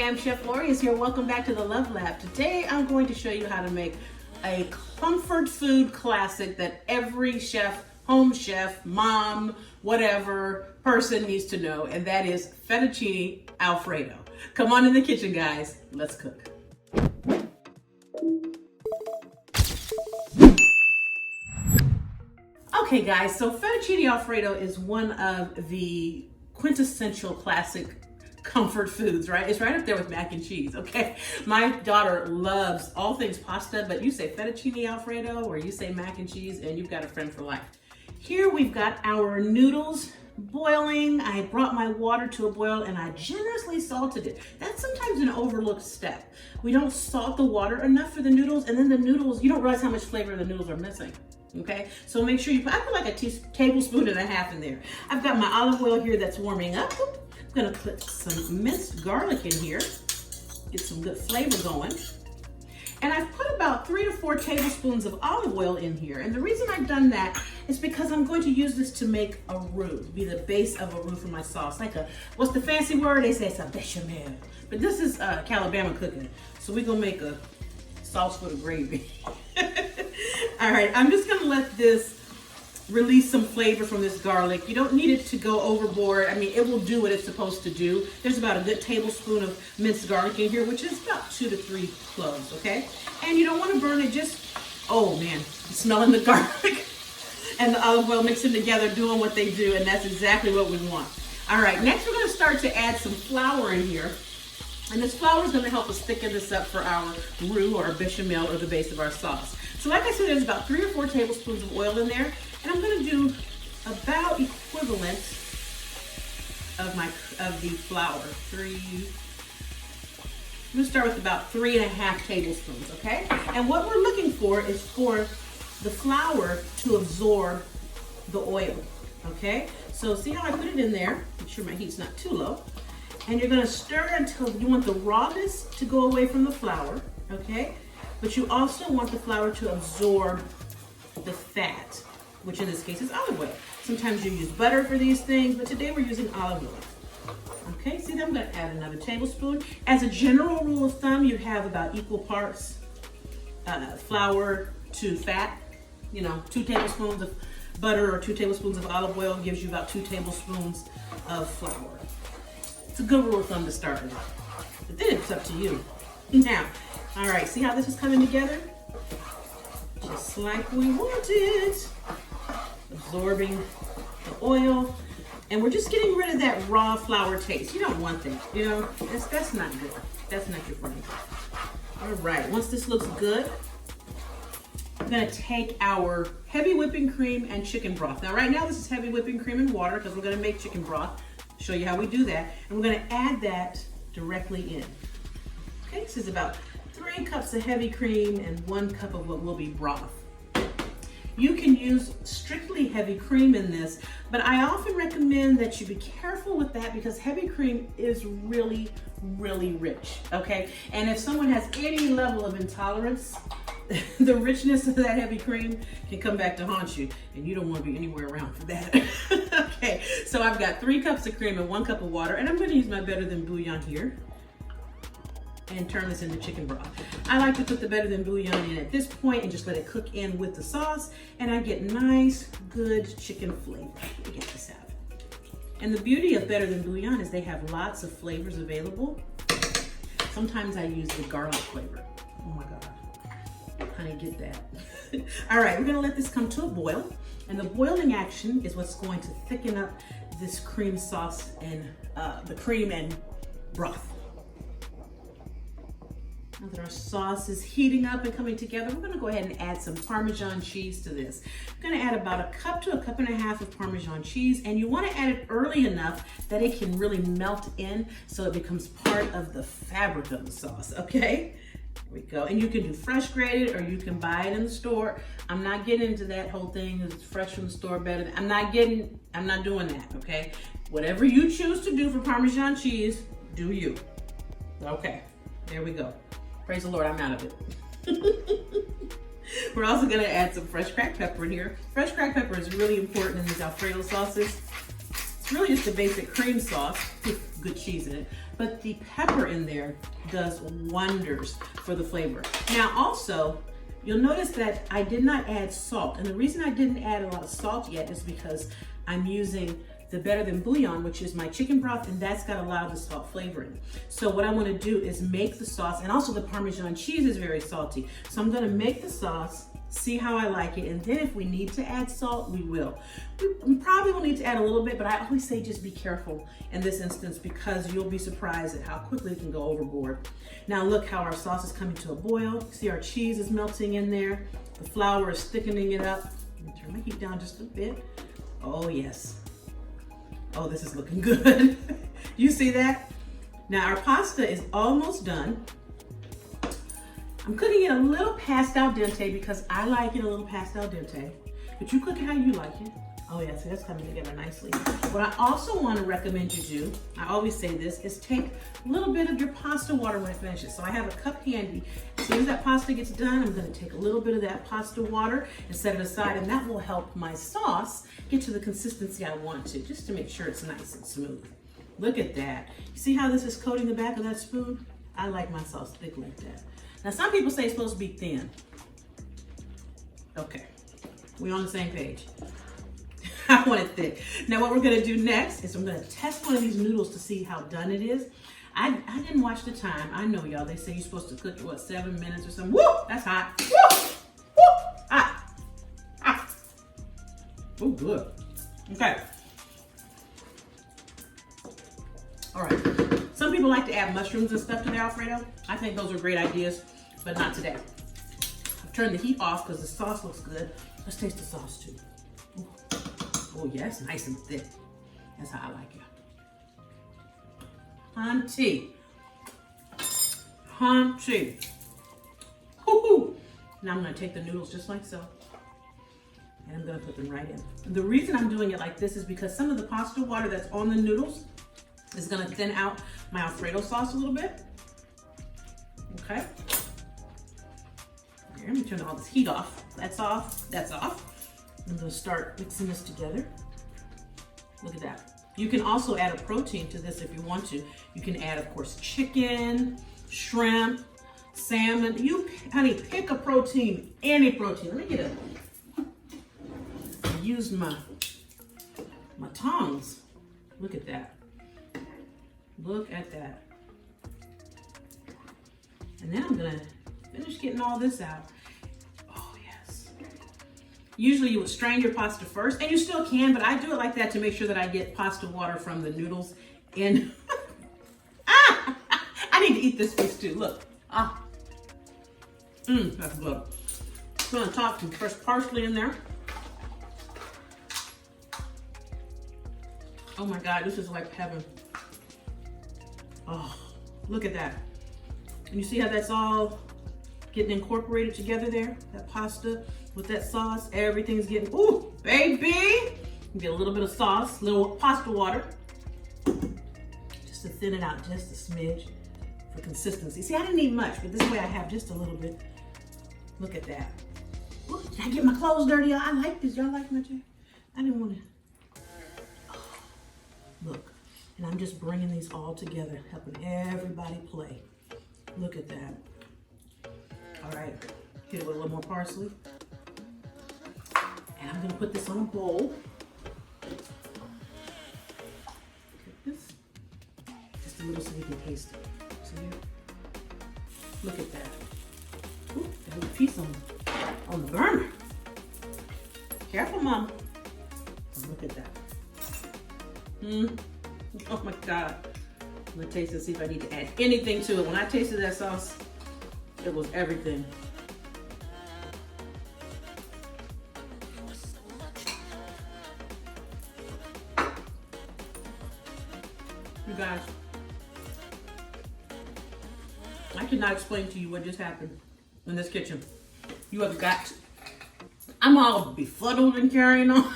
am Chef Lorious here. Welcome back to the Love Lab. Today I'm going to show you how to make a comfort food classic that every chef, home chef, mom, whatever person needs to know, and that is fettuccine Alfredo. Come on in the kitchen, guys. Let's cook. Okay guys, so fettuccine Alfredo is one of the quintessential classic comfort foods, right? It's right up there with mac and cheese, okay? My daughter loves all things pasta, but you say fettuccine Alfredo or you say mac and cheese and you've got a friend for life. Here we've got our noodles boiling. I brought my water to a boil and I generously salted it. That's sometimes an overlooked step. We don't salt the water enough for the noodles, and then the noodles, you don't realize how much flavor the noodles are missing. Okay, so make sure I put like a tablespoon and a half in there. I've got my olive oil here that's warming up. I'm gonna put some minced garlic in here, get some good flavor going. And I've put about 3 to 4 tablespoons of olive oil in here. And the reason I've done that is because I'm going to use this to make a roux, be the base of a roux for my sauce. Like what's the fancy word? They say it's a bechamel. But this is Calabama cooking. So we're gonna make a sauce for the gravy. All right, I'm just gonna let this release some flavor from this garlic. You don't need it to go overboard. I mean, it will do what it's supposed to do. There's about a good tablespoon of minced garlic in here, which is about 2 to 3 cloves, okay? And you don't want to burn it, just, oh man, smelling the garlic and the olive oil mixing together, doing what they do, and that's exactly what we want. All right, next we're gonna start to add some flour in here. And this flour is gonna help us thicken this up for our roux or bechamel or the base of our sauce. So like I said, there's about 3 or 4 tablespoons of oil in there. And I'm gonna do about equivalent of the flour. I'm gonna start with about 3.5 tablespoons, okay? And what we're looking for is for the flour to absorb the oil, okay? So see how I put it in there? Make sure my heat's not too low. And you're gonna stir until you want the rawness to go away from the flour, okay? But you also want the flour to absorb the fat, which in this case is olive oil. Sometimes you use butter for these things, but today we're using olive oil. Okay, see, I'm gonna add another tablespoon. As a general rule of thumb, you have about equal parts flour to fat. You know, 2 tablespoons of butter or 2 tablespoons of olive oil gives you about 2 tablespoons of flour. It's a good rule of thumb to start with, but then it's up to you. Now, all right, see how this is coming together? Just like we want it. Absorbing the oil. And we're just getting rid of that raw flour taste. You don't want that, you know? That's not good. That's not your friend. All right, once this looks good, I'm gonna take our heavy whipping cream and chicken broth. Now right now this is heavy whipping cream and water because we're gonna make chicken broth. Show you how we do that. And we're gonna add that directly in. Okay, this is about 3 cups of heavy cream and 1 cup of what will be broth. You can use strictly heavy cream in this, but I often recommend that you be careful with that because heavy cream is really, really rich, okay? And if someone has any level of intolerance, the richness of that heavy cream can come back to haunt you, and you don't want to be anywhere around for that. Okay, so I've got 3 cups of cream and 1 cup of water, and I'm going to use my better than bouillon here and turn this into chicken broth. I like to put the better than bouillon in at this point and just let it cook in with the sauce, and I get nice, good chicken flavor. Let me get this out. And the beauty of better than bouillon is they have lots of flavors available. Sometimes I use the garlic flavor. Oh my God. Honey, get that. All right, we're gonna let this come to a boil, and the boiling action is what's going to thicken up this cream sauce and the cream and broth. Now that our sauce is heating up and coming together, we're gonna go ahead and add some Parmesan cheese to this. I'm gonna add about 1 cup to 1.5 cups of Parmesan cheese, and you wanna add it early enough that it can really melt in so it becomes part of the fabric of the sauce, okay? Here we go. And you can do fresh grated or you can buy it in the store. I'm not getting into that whole thing. It's fresh from the store better. I'm not doing that, okay? Whatever you choose to do for Parmesan cheese, do you. Okay, there we go. Praise the Lord, I'm out of it. We're also gonna add some fresh cracked pepper in here. Fresh cracked pepper is really important in these Alfredo sauces. It's really just a basic cream sauce with good cheese in it. But the pepper in there does wonders for the flavor. Now also, you'll notice that I did not add salt. And the reason I didn't add a lot of salt yet is because I'm using the Better Than Bouillon, which is my chicken broth, and that's got a lot of the salt flavoring. So what I want to do is make the sauce, and also the Parmesan cheese is very salty. So I'm going to make the sauce, see how I like it, and then if we need to add salt, we will. We probably will need to add a little bit, but I always say just be careful in this instance because you'll be surprised at how quickly it can go overboard. Now look how our sauce is coming to a boil. See our cheese is melting in there. The flour is thickening it up. Let me turn my heat down just a bit. Oh yes. Oh, this is looking good. You see that? Now our pasta is almost done. I'm cooking it a little past al dente because I like it a little past al dente, but you cook it how you like it. Oh yeah, see that's coming together nicely. What I also want to recommend you do, I always say this, is take a little bit of your pasta water when it finishes. So I have a cup handy. As soon as that pasta gets done, I'm going to take a little bit of that pasta water and set it aside, and that will help my sauce get to the consistency I want to, just to make sure it's nice and smooth. Look at that. You see how this is coating the back of that spoon? I like my sauce thick like that. Now some people say it's supposed to be thin. Okay, we're on the same page. I want it thick. Now what we're gonna do next is I'm gonna test one of these noodles to see how done it is. I didn't watch the time. I know y'all, they say you're supposed to cook it, what, 7 minutes or something. Woo, that's hot. Woo, woo, hot, hot. Oh, good. Okay. All right. Some people like to add mushrooms and stuff to their Alfredo. I think those are great ideas, but not today. I've turned the heat off because the sauce looks good. Let's taste the sauce too. Ooh. Oh yes, nice and thick. That's how I like it. Hunty. Hunty. Woo-hoo. Now I'm gonna take the noodles just like so. And I'm gonna put them right in. The reason I'm doing it like this is because some of the pasta water that's on the noodles is gonna thin out my Alfredo sauce a little bit. Okay. Here, let me turn all this heat off. That's off, that's off. I'm gonna start mixing this together. Look at that. You can also add a protein to this if you want to. You can add, of course, chicken, shrimp, salmon. You, honey, pick a protein, any protein. Let me get use my tongs. Look at that. Look at that. And then I'm gonna finish getting all this out. Oh yes. Usually you would strain your pasta first, and you still can, but I do it like that to make sure that I get pasta water from the noodles in. Ah! I need to eat this piece too, look. Ah. That's good. I'm gonna toss some fresh parsley in there. Oh my God, this is like heaven. Oh, look at that. And you see how that's all getting incorporated together there? That pasta with that sauce, everything's getting, ooh, baby! Get a little bit of sauce, little pasta water. Just to thin it out just a smidge for consistency. See, I didn't need much, but this way I have just a little bit. Look at that. Ooh, did I get my clothes dirty? I like this. Y'all like my jacket? I didn't want to. Look, and I'm just bringing these all together, helping everybody play. Look at that. All right, hit it with a little more parsley. And I'm gonna put this on a bowl. Look at this. Just a little so you can taste it. See here? Look at that. Ooh, got a piece on the burner. Careful, Mom. Look at that. Oh my God. I'm gonna taste it, see if I need to add anything to it. When I tasted that sauce, it was everything. You guys, I cannot explain to you what just happened in this kitchen. You have got, I'm all befuddled and carrying on.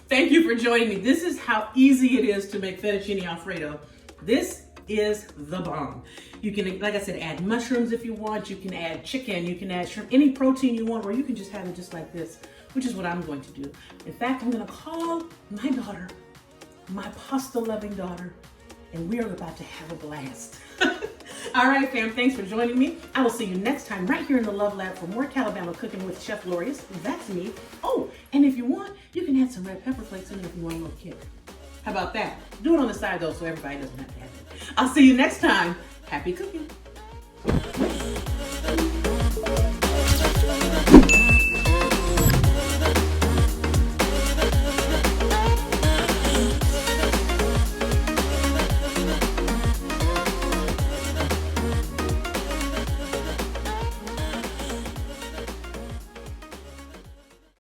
Thank you for joining me. This is how easy it is to make fettuccine Alfredo. This is the bomb. You can, like I said, add mushrooms if you want. You can add chicken. You can add shrimp, any protein you want, or you can just have it just like this, which is what I'm going to do. In fact, I'm going to call my daughter my pasta-loving daughter, and we are about to have a blast. All right, fam, thanks for joining me. I will see you next time right here in the Love Lab for more Calabama cooking with Chef Lorious. That's me. Oh, and if you want, you can add some red pepper flakes in it if you want a little kick. How about that? Do it on the side though so everybody doesn't have to have it. I'll see you next time. Happy cooking.